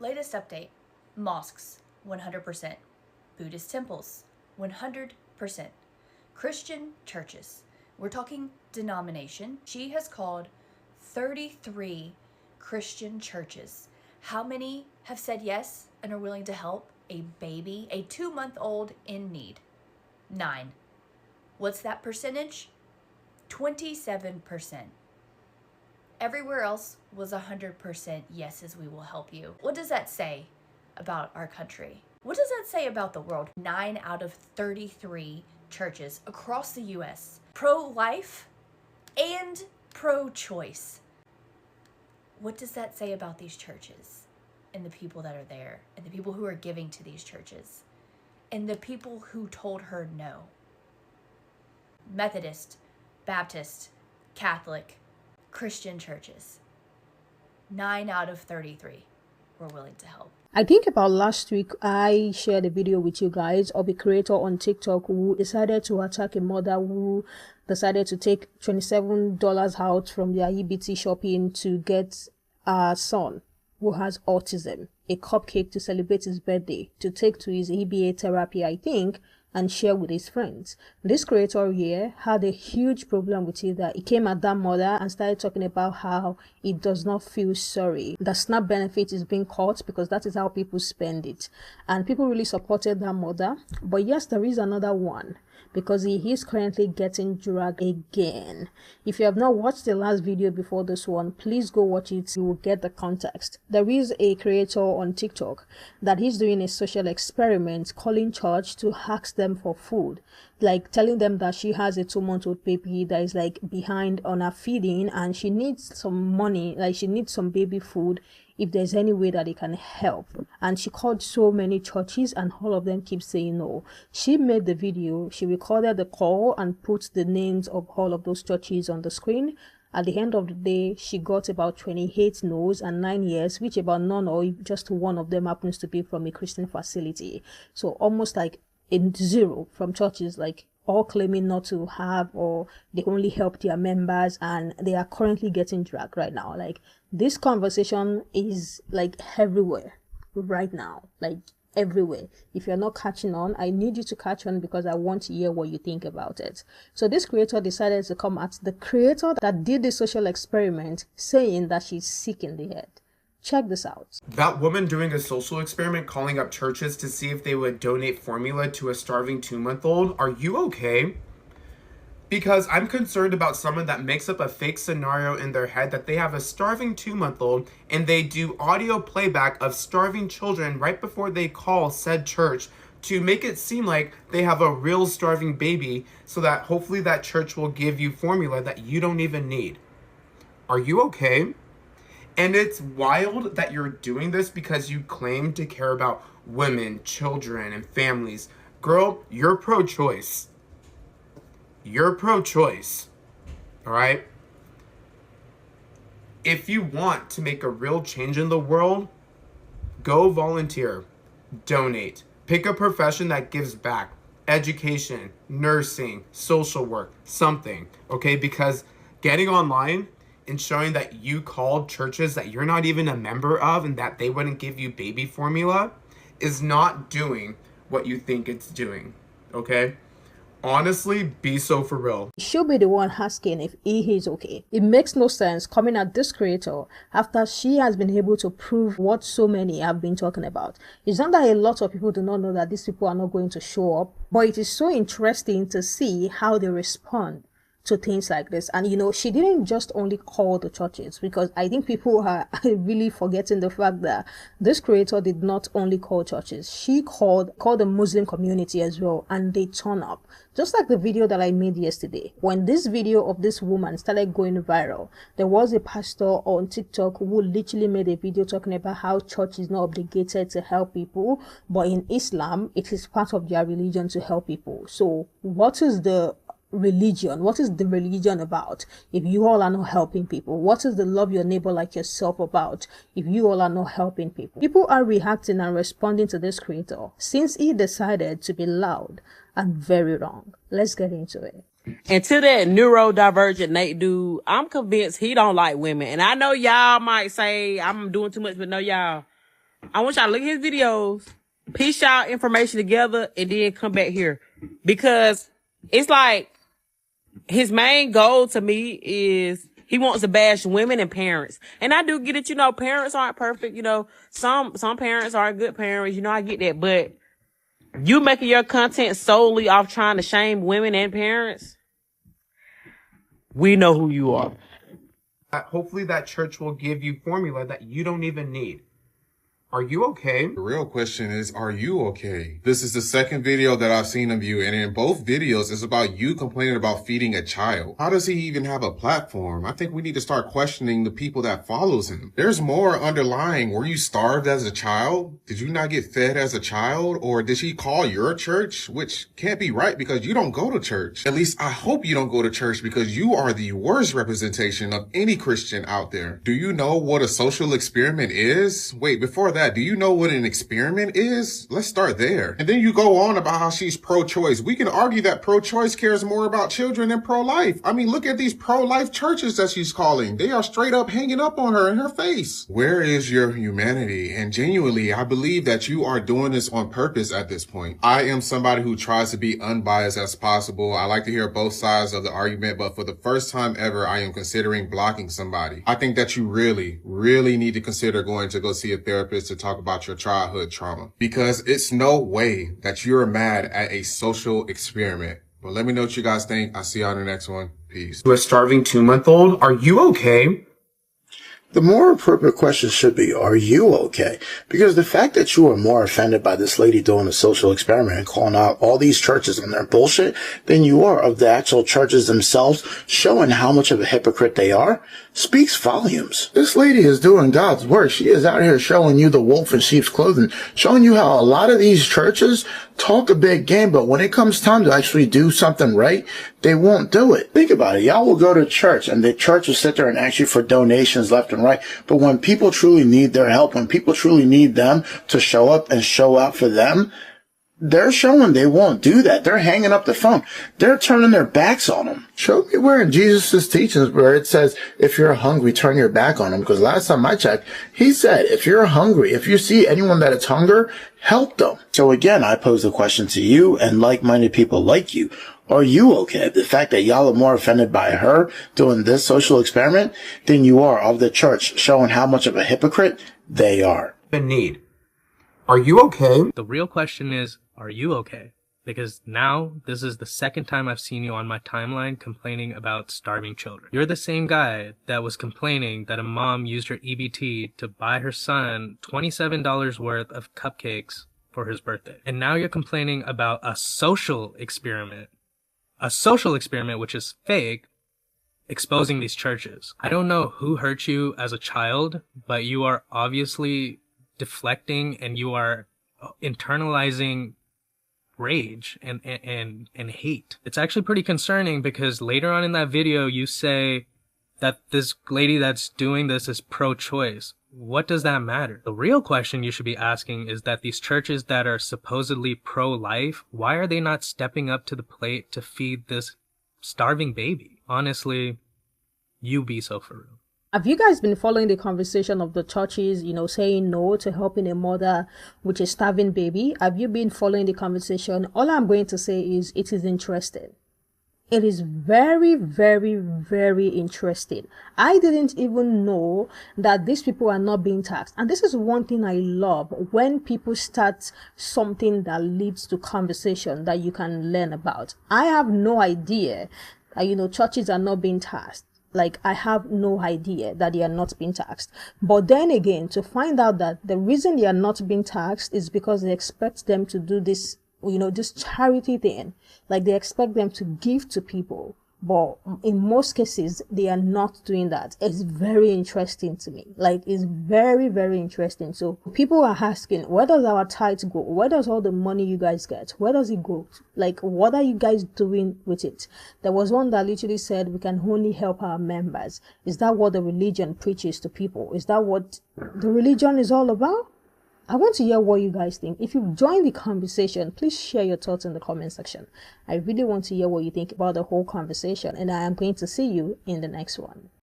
Latest update, mosques, 100%. Buddhist temples, 100%. Christian churches, we're talking denomination. She has called 33 Christian churches. How many have said yes and are willing to help a baby, a 2-month-old in need? 9. What's that percentage? 27%. Everywhere else was 100% yeses, we will help you. What does that say about our country? What does that say about the world? 9 out of 33 churches across the US, pro-life and pro-choice. What does that say about these churches and the people that are there and the people who are giving to these churches and the people who told her no? Methodist, Baptist, Catholic, Christian churches. 9 out of 33 were willing to help. I think about last week, I shared a video with you guys of a creator on TikTok who decided to attack a mother who decided to take $27 out from their EBT shopping to get a son who has autism a cupcake to celebrate his birthday, to take to his EBA therapy, I think, and share with his friends. This creator here had a huge problem with it, that he came at that mother and started talking about how he does not feel sorry. The SNAP benefit is being cut because that is how people spend it. And people really supported that mother. But yes, there is another one, because he is currently getting dragged again. If you have not watched the last video before this one, please go watch it. You will get the context. There is a creator on TikTok that he's doing a social experiment, calling church to ask them for food, like telling them that she has a 2-month-old baby that is like behind on her feeding and she needs some money, like she needs some baby food, if there's any way that they can help. And she called so many churches and all of them keep saying no. She made the video, she recorded the call and put the names of all of those churches on the screen. At the end of the day, she got about 28 no's and 9 yes, which about none or just one of them happens to be from a Christian facility. So almost like in 0 from churches, like all claiming not to have, or they only help their members, and they are currently getting dragged right now. Like, this conversation is like everywhere right now, like everywhere. If you're not catching on, I need you to catch on, because I want to hear what you think about it. So this creator decided to come at the creator that did the social experiment, saying that she's sick in the head. Check this out. That woman doing a social experiment, calling up churches to see if they would donate formula to a starving 2-month-old. Are you okay? Because I'm concerned about someone that makes up a fake scenario in their head that they have a starving 2-month-old and they do audio playback of starving children right before they call said church to make it seem like they have a real starving baby, so that hopefully that church will give you formula that you don't even need. Are you okay? And it's wild that you're doing this because you claim to care about women, children, and families. Girl, you're pro-choice. You're pro-choice. All right? If you want to make a real change in the world, go volunteer. Donate. Pick a profession that gives back. Education, nursing, social work, something. Okay? Because getting online and showing that you called churches that you're not even a member of and that they wouldn't give you baby formula is not doing what you think it's doing, okay? Honestly, be so for real. She'll be the one asking if he is okay. It makes no sense coming at this creator after she has been able to prove what so many have been talking about. It's not that a lot of people do not know that these people are not going to show up, but it is so interesting to see how they respond to things like this. And you know, she didn't just only call the churches, because I think people are really forgetting the fact that this creator did not only call churches, she called the Muslim community as well, and they turn up. Just like the video that I made yesterday. When this video of this woman started going viral, there was a pastor on TikTok who literally made a video talking about how church is not obligated to help people, but in Islam it is part of their religion to help people. So what is the religion? What is the religion about if you all are not helping people? What is the love your neighbor like yourself about if you all are not helping people? People are reacting and responding to this creator since he decided to be loud and very wrong. Let's get into it. And to that neurodivergent Nate dude, I'm convinced he don't like women. And I know y'all might say I'm doing too much, but no, y'all, I want y'all to look at his videos, piece y'all information together, and then come back here. Because it's like his main goal to me is he wants to bash women and parents. And I do get it, parents aren't perfect, some parents aren't good parents, I get that. But you making your content solely off trying to shame women and parents, we know who you are. Hopefully that church will give you formula that you don't even need. Are you okay? The real question is, are you okay? This is the second video that I've seen of you, and in both videos, it's about you complaining about feeding a child. How does he even have a platform? I think we need to start questioning the people that follows him. There's more underlying. Were you starved as a child? Did you not get fed as a child? Or did he call your church? Which can't be right because you don't go to church. At least I hope you don't go to church because you are the worst representation of any Christian out there. Do you know what a social experiment is? Wait, before that, do you know what an experiment is? Let's start there. And then you go on about how she's pro-choice. We can argue that pro-choice cares more about children than pro-life. I mean, look at these pro-life churches that she's calling. They are straight up hanging up on her in her face. Where is your humanity? And genuinely, I believe that you are doing this on purpose at this point. I am somebody who tries to be unbiased as possible. I like to hear both sides of the argument, but for the first time ever, I am considering blocking somebody. I think that you really, really need to consider going to go see a therapist to talk about your childhood trauma, because it's no way that you're mad at a social experiment. But let me know what you guys think. I'll see y'all in the next one. Peace. To a starving 2-month-old, are you okay? The more appropriate question should be, are you okay? Because the fact that you are more offended by this lady doing a social experiment and calling out all these churches and their bullshit than you are of the actual churches themselves showing how much of a hypocrite they are speaks volumes. This lady is doing God's work. She is out here showing you the wolf in sheep's clothing, showing you how a lot of these churches talk a big game, but when it comes time to actually do something right, they won't do it. Think about it. Y'all will go to church and the church will sit there and ask you for donations left and right. But when people truly need their help, when people truly need them to show up and show out for them, they're showing they won't do that. They're hanging up the phone. They're turning their backs on them. Show me where in Jesus' teachings where it says, if you're hungry, turn your back on them. Because last time I checked, he said, if you're hungry, if you see anyone that is hunger, help them. So again, I pose the question to you and like-minded people like you. Are you okay? The fact that y'all are more offended by her doing this social experiment than you are of the church showing how much of a hypocrite they are. In need. Are you okay? The real question is, are you okay? Because now, this is the second time I've seen you on my timeline complaining about starving children. You're the same guy that was complaining that a mom used her EBT to buy her son $27 worth of cupcakes for his birthday. And now you're complaining about a social experiment. A social experiment which is fake, exposing these churches. I don't know who hurt you as a child, but you are obviously deflecting and you are internalizing rage and hate. It's actually pretty concerning because later on in that video you say that this lady that's doing this is pro-choice. What does that matter? The real question you should be asking is that these churches that are supposedly pro-life, why are they not stepping up to the plate to feed this starving baby? Honestly, you be so for real. Have you guys been following the conversation of the churches, saying no to helping a mother with a starving baby? Have you been following the conversation? All I'm going to say is it is interesting. It is very, very, very interesting. I didn't even know that these people are not being taxed. And this is one thing I love when people start something that leads to conversation that you can learn about. I have no idea that, churches are not being taxed. Like, I have no idea that they are not being taxed. But then again, to find out that the reason they are not being taxed is because they expect them to do this, this charity thing. Like, they expect them to give to people. But in most cases, they are not doing that. It's very interesting to me. Like, it's very, very interesting. So people are asking, where does our tithe go? Where does all the money you guys get? Where does it go? Like, what are you guys doing with it? There was one that literally said we can only help our members. Is that what the religion preaches to people? Is that what the religion is all about? I want to hear what you guys think. If you've joined the conversation, please share your thoughts in the comment section. I really want to hear what you think about the whole conversation, and I am going to see you in the next one.